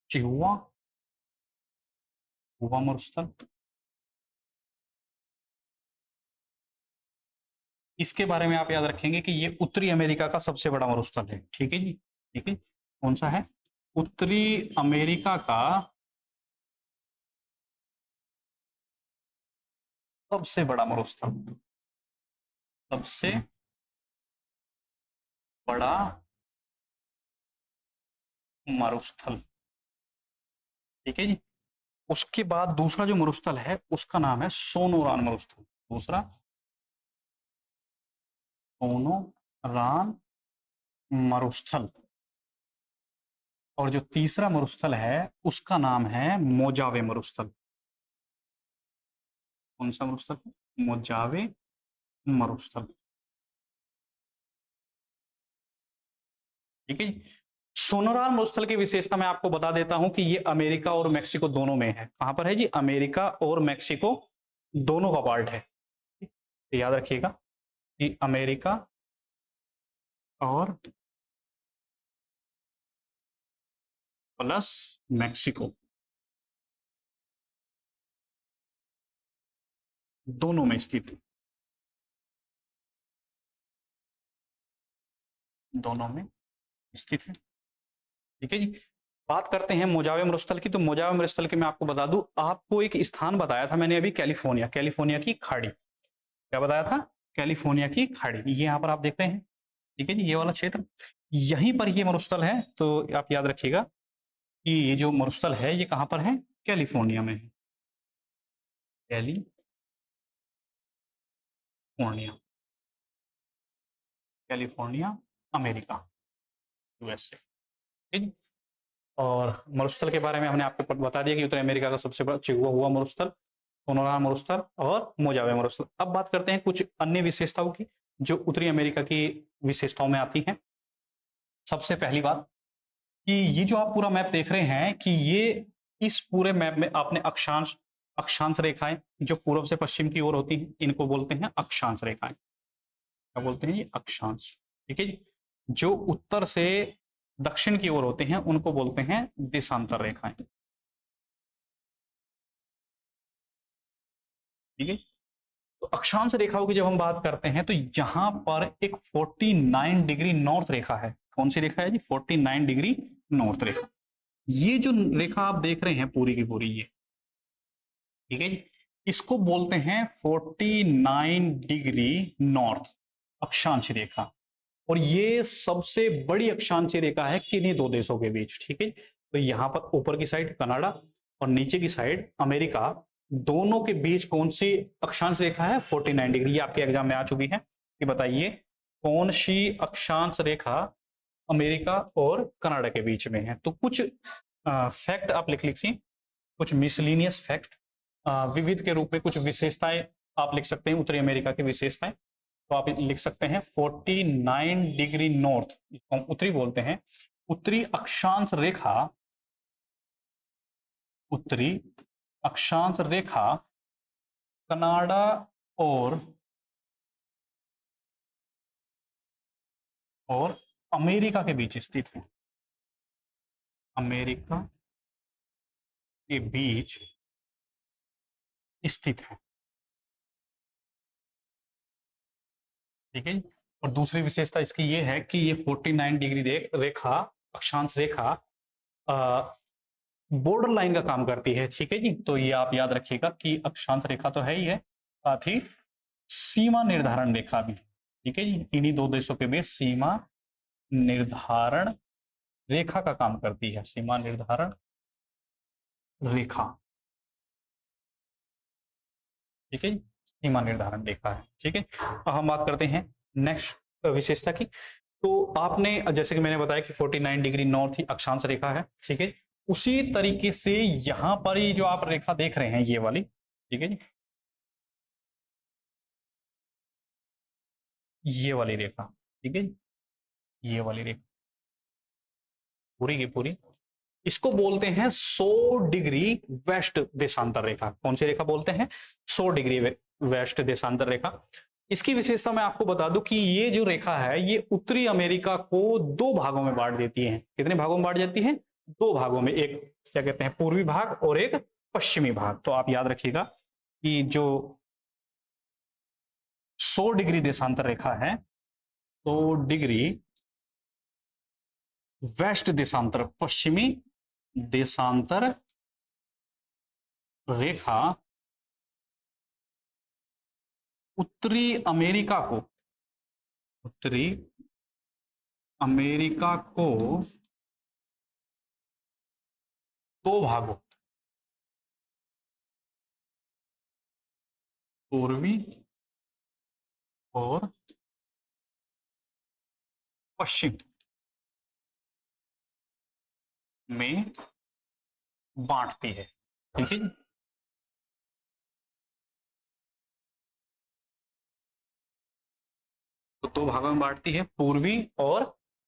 चिहुआ मरुस्थल। इसके बारे में आप याद रखेंगे कि ये उत्तरी अमेरिका का सबसे बड़ा मरुस्थल है, ठीक है जी, ठीक है। कौन सा है? उत्तरी अमेरिका का सबसे बड़ा मरुस्थल, सबसे बड़ा मरुस्थल, ठीक है जी। उसके बाद दूसरा जो मरुस्थल है उसका नाम है सोनोरान मरुस्थल, दूसरा सोनोरान मरुस्थल। और जो तीसरा मरुस्थल है उसका नाम है मोजावे मरुस्थल। कौन सा मरुस्थल है? मोजावे मरुस्थल, ठीक है जी। सोनोरान मरुस्थल की विशेषता मैं आपको बता देता हूं कि ये अमेरिका और मैक्सिको दोनों में है। कहां पर है जी? अमेरिका और मैक्सिको दोनों का पार्ट है, तो याद रखिएगा कि अमेरिका और प्लस मैक्सिको दोनों में स्थित है, दोनों में स्थित है, ठीक है जी। बात करते हैं मोजावे मरुस्थल की। तो मोजावे मरुस्थल की मैं आपको बता दूं, आपको एक स्थान बताया था मैंने अभी, कैलिफोर्निया की खाड़ी। क्या बताया था? कैलिफोर्निया की खाड़ी, ये यहाँ पर आप देख रहे हैं, ठीक है जी, ये वाला क्षेत्र, यहीं पर ये मरुस्थल है। तो आप याद रखिएगा कि ये जो मरुस्थल है ये कहाँ पर है? कैलिफोर्निया में है, कैलिफोर्निया, कैलिफोर्निया अमेरिका, यूएसए, ठीक है। और मरुस्थल के बारे में हमने आपको बता दिया कि उत्तर अमेरिका का सबसे बड़ा चिहुआ मरुस्थल, सोनोरा मरुस्थल और मोजावे मरुस्थल। अब बात करते हैं कुछ अन्य विशेषताओं की जो उत्तरी अमेरिका की विशेषताओं में आती हैं। सबसे पहली बात कि ये जो आप पूरा मैप देख रहे हैं कि ये इस पूरे मैप में आपने अक्षांश अक्षांश रेखाएं जो पूर्व से पश्चिम की ओर होती हैं इनको बोलते हैं अक्षांश रेखाएं। क्या बोलते हैं? ये अक्षांश, ठीक है जी। जो उत्तर से दक्षिण की ओर होते हैं उनको बोलते हैं देशांतर रेखाएं। ठीक है। तो अक्षांश रेखाओं की जब हम बात करते हैं तो यहां पर एक 49 डिग्री नॉर्थ रेखा है। कौन सी रेखा है जी? 49 डिग्री नॉर्थ रेखा। ये जो रेखा आप देख रहे हैं पूरी की पूरी, ये ठीक है जी, इसको बोलते हैं 49 डिग्री नॉर्थ अक्षांश रेखा। और ये सबसे बड़ी अक्षांश रेखा है किन्हीं दो देशों के बीच। ठीक है, तो यहां पर ऊपर की साइड कनाडा और नीचे की साइड अमेरिका, दोनों के बीच कौन सी अक्षांश रेखा है? 49 डिग्री। ये आपके एग्जाम में आ चुकी है कि बताइए कौन सी अक्षांश रेखा अमेरिका और कनाडा के बीच में है। तो कुछ फैक्ट आप लिख लीजिए, कुछ मिसलिनियस फैक्ट, विविध के रूप में कुछ विशेषताएं आप लिख सकते हैं, उत्तरी अमेरिका की विशेषताएं। तो आप लिख सकते हैं 49 डिग्री नॉर्थ, इसको हम उत्तरी बोलते हैं। उत्तरी अक्षांश रेखा, उत्तरी अक्षांश रेखा कनाडा और अमेरिका के बीच स्थित है। अमेरिका के बीच स्थित है। ठीक है। और दूसरी विशेषता इसकी ये है कि ये 49 डिग्री रेखा, अक्षांश रेखा बॉर्डर लाइन का काम करती है। ठीक है जी, तो ये आप याद रखिएगा कि अक्षांश रेखा तो है ही है, साथ ही सीमा निर्धारण रेखा भी। ठीक है जी, इन्हीं दो देशों के बीच सीमा निर्धारण रेखा का काम करती है, सीमा निर्धारण रेखा। ठीक है, सीमा निर्धारण रेखा है। ठीक है, अब हम बात करते हैं नेक्स्ट विशेषता की। तो आपने, जैसे कि मैंने बताया कि 49 डिग्री नॉर्थ ही अक्षांश रेखा है। ठीक है, उसी तरीके से यहां पर ही जो आप रेखा देख रहे हैं, ये वाली, ठीक है जी, ये वाली रेखा, ठीक है, ये वाली रेखा पूरी की पूरी, इसको बोलते हैं 100 डिग्री वेस्ट देशांतर रेखा। कौन सी रेखा बोलते हैं? 100 डिग्री वेस्ट देशांतर रेखा। इसकी विशेषता मैं आपको बता दूं कि ये जो रेखा है ये उत्तरी अमेरिका को दो भागों में बांट देती है। कितने भागों में बांट देती है? दो भागों में, एक क्या कहते हैं पूर्वी भाग और एक पश्चिमी भाग। तो आप याद रखिएगा कि जो 100 डिग्री देशांतर रेखा है, 100 डिग्री वेस्ट देशांतर, पश्चिमी देशांतर रेखा उत्तरी अमेरिका को, उत्तरी अमेरिका को दो भागों, पूर्वी और पश्चिम में बांटती है। ठीक है, तो दो भागों में बांटती है, पूर्वी और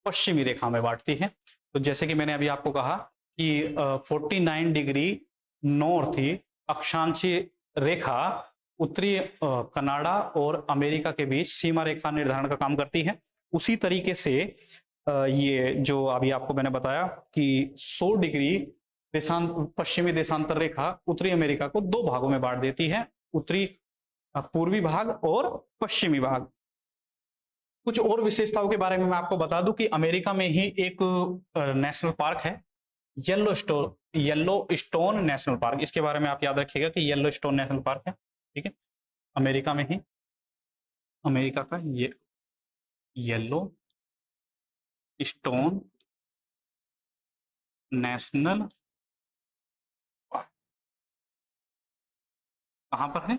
पश्चिमी रेखा में बांटती है। तो जैसे कि मैंने अभी आपको कहा कि 49 डिग्री नॉर्थ ही अक्षांशीय रेखा उत्तरी कनाडा और अमेरिका के बीच सीमा रेखा निर्धारण का काम करती है। उसी तरीके से ये जो अभी आपको मैंने बताया कि 100 डिग्री पश्चिमी देशांतर रेखा उत्तरी अमेरिका को दो भागों में बांट देती है, उत्तरी पूर्वी भाग और पश्चिमी भाग। कुछ और विशेषताओं के बारे में मैं आपको बता दूं कि अमेरिका में ही एक नेशनल पार्क है, येलो स्टोन नेशनल पार्क। इसके बारे में आप याद रखिएगा कि येलो स्टोन नेशनल पार्क है। ठीक है, अमेरिका में ही, अमेरिका का ये येलो स्टोन नेशनल पार्क कहां पर है?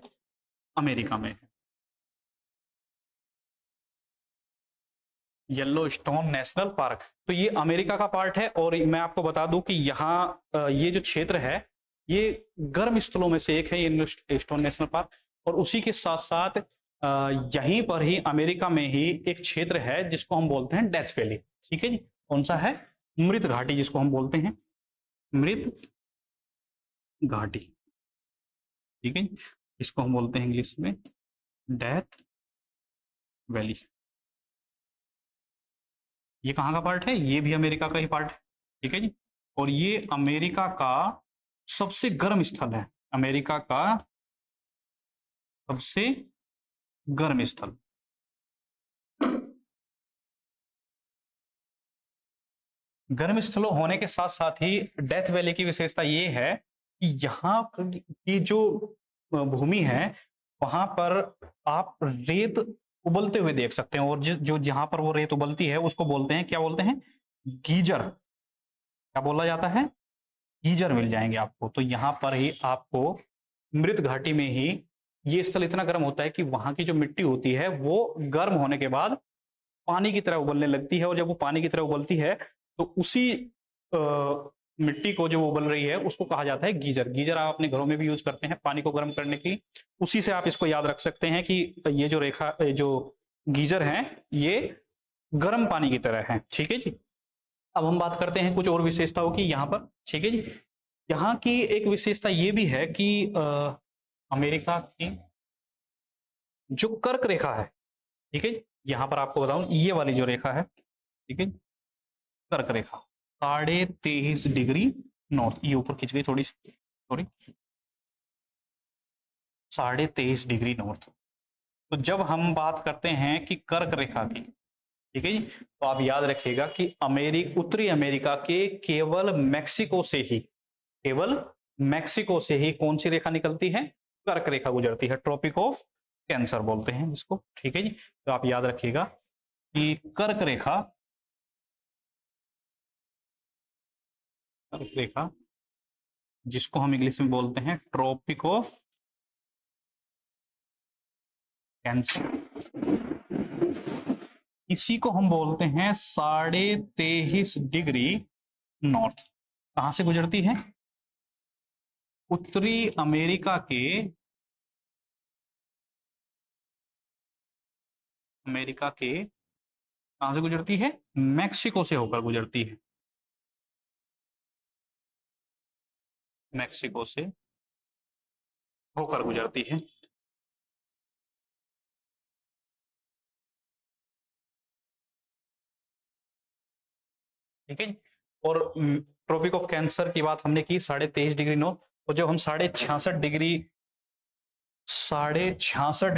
अमेरिका में है, येलो स्टोन नेशनल पार्क। तो ये अमेरिका का पार्ट है। और मैं आपको बता दूं कि यहाँ ये जो क्षेत्र है ये गर्म स्थलों में से एक है, येलो स्टोन नेशनल पार्क। और उसी के साथ साथ यहीं पर ही अमेरिका में ही एक क्षेत्र है जिसको हम बोलते हैं डेथ वैली। ठीक है जी, कौन सा है? मृत घाटी, जिसको हम बोलते हैं मृत घाटी। ठीक है, इसको हम बोलते हैं इंग्लिश में डेथ वैली। ये कहाँ का पार्ट है? ये भी अमेरिका का ही पार्ट है। ठीक है जी, और ये अमेरिका का सबसे गर्म स्थल है, अमेरिका का सबसे गर्म स्थल। गर्म स्थलों होने के साथ साथ ही डेथ वैली की विशेषता ये है कि यहाँ की जो भूमि है वहां पर आप रेत उबलते हुए देख सकते हैं, और जो जहां पर वो रेत उबलती है उसको बोलते हैं, क्या बोलते हैं, गीजर। क्या बोला जाता है, गीजर मिल जाएंगे आपको। तो यहाँ पर ही आपको मृत घाटी में ही ये स्थल इतना गर्म होता है कि वहां की जो मिट्टी होती है वो गर्म होने के बाद पानी की तरह उबलने लगती है, और जब वो पानी की तरह उबलती है तो उसी मिट्टी को जो उबल रही है उसको कहा जाता है गीजर। गीजर आप अपने घरों में भी यूज करते हैं पानी को गर्म करने के लिए। उसी से आप इसको याद रख सकते हैं कि ये जो रेखा, जो गीजर है ये गर्म पानी की तरह है। ठीक है जी। अब हम बात करते हैं कुछ और विशेषताओं की यहाँ पर। ठीक है जी। यहाँ की एक विशेषता ये भी है कि अमेरिका की जो कर्क रेखा है, ठीक है, यहाँ पर आपको बताऊं ये वाली जो रेखा है, ठीक है, कर्क रेखा 23.5 डिग्री नॉर्थ, ये ऊपर खिंच गई थोड़ी सी, सॉरी, 23.5 डिग्री नॉर्थ। तो जब हम बात करते हैं कि कर्क रेखा की, ठीक है जी, तो आप याद रखिएगा कि उत्तरी अमेरिका के केवल मैक्सिको से ही, केवल मैक्सिको से ही कौन सी रेखा निकलती है, कर्क रेखा गुजरती है। ट्रॉपिक ऑफ कैंसर बोलते हैं इसको। ठीक है जी। तो आप याद रखिएगा कि कर्क रेखा, कर्क रेखा जिसको हम इंग्लिश में बोलते हैं ट्रॉपिक ऑफ कैंसर, इसी को हम बोलते हैं 23.5 डिग्री नॉर्थ। कहां से गुजरती है, उत्तरी अमेरिका के, अमेरिका के कहां से गुजरती है, मैक्सिको से होकर गुजरती है, मैक्सिको से होकर गुजरती है। ठीक है। और ट्रॉपिक ऑफ कैंसर की बात हमने की 23.5 डिग्री नॉर्थ, और जब हम 66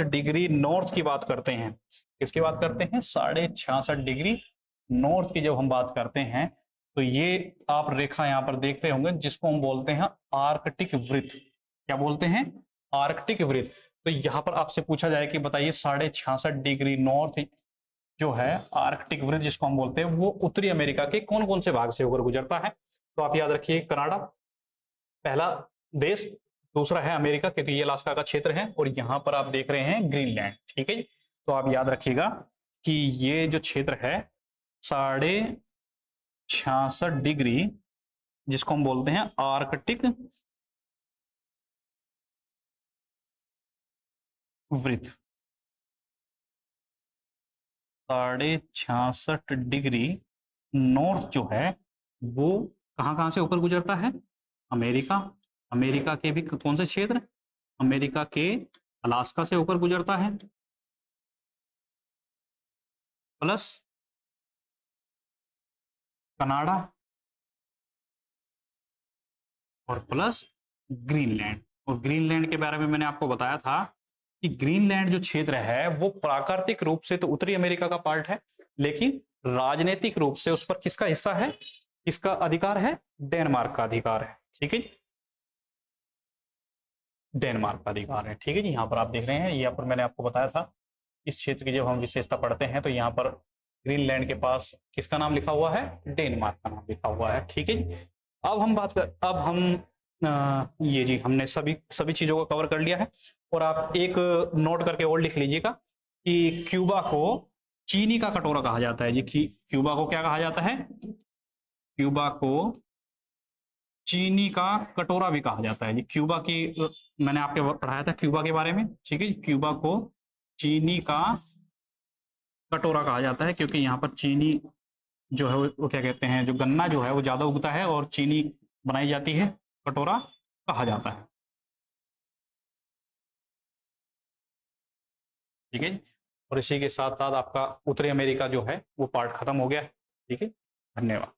डिग्री नॉर्थ की बात करते हैं, किसकी बात करते हैं, 66 डिग्री नॉर्थ की जब हम बात करते हैं, तो ये आप रेखा यहां पर देख रहे होंगे जिसको हम बोलते हैं आर्कटिक वृत्त। क्या बोलते हैं, आर्कटिक वृत्त। तो यहां पर आपसे पूछा जाए कि बताइए 66 डिग्री नॉर्थ जो है आर्कटिक वृत्त जिसको हम बोलते हैं, वो उत्तरी अमेरिका के कौन कौन से भाग से होकर गुजरता है। तो आप याद रखिए, कनाडा पहला देश, दूसरा है अमेरिका क्योंकि ये अलास्का का क्षेत्र है, और यहां पर आप देख रहे हैं ग्रीनलैंड। ठीक है। तो आप याद रखिएगा कि ये जो क्षेत्र है 66 डिग्री जिसको हम बोलते हैं आर्कटिक वृत्त, 66 डिग्री नॉर्थ जो है वो कहां कहां से होकर गुजरता है, अमेरिका, अमेरिका के भी कौन से क्षेत्र, अमेरिका के अलास्का से होकर गुजरता है, प्लस कनाडा, और प्लस ग्रीनलैंड। और ग्रीनलैंड के बारे में मैंने आपको बताया था कि ग्रीनलैंड जो क्षेत्र है वो प्राकृतिक रूप से तो उत्तरी अमेरिका का पार्ट है, लेकिन राजनीतिक रूप से उस पर किसका हिस्सा है, किसका अधिकार है, डेनमार्क का अधिकार है। ठीक है जी, डेनमार्क का अधिकार है। ठीक है जी। यहाँ पर आप देख रहे हैं, यहाँ पर मैंने आपको बताया था इस क्षेत्र की जब हम विशेषता पढ़ते हैं तो यहाँ पर ग्रीनलैंड के पास किसका नाम लिखा हुआ है, डेनमार्क का नाम लिखा हुआ है। ठीक है जी। अब हम बात कर, अब हम ये जी हमने सभी सभी चीजों को कवर कर लिया है। और आप एक नोट करके और लिख लीजिएगा कि क्यूबा को चीनी का कटोरा कहा जाता है जी। क्यूबा को क्या कहा जाता है, क्यूबा को चीनी का कटोरा भी कहा जाता है जी। क्यूबा की मैंने आपके पढ़ाया था क्यूबा के बारे में। ठीक है। क्यूबा को चीनी का कटोरा कहा जाता है क्योंकि यहाँ पर चीनी जो है वो क्या कहते हैं, जो गन्ना जो है वो ज्यादा उगता है और चीनी बनाई जाती है, कटोरा कहा जाता है। ठीक है। और इसी के साथ साथ आपका उत्तरी अमेरिका जो है वो पार्ट खत्म हो गया है। ठीक है। धन्यवाद।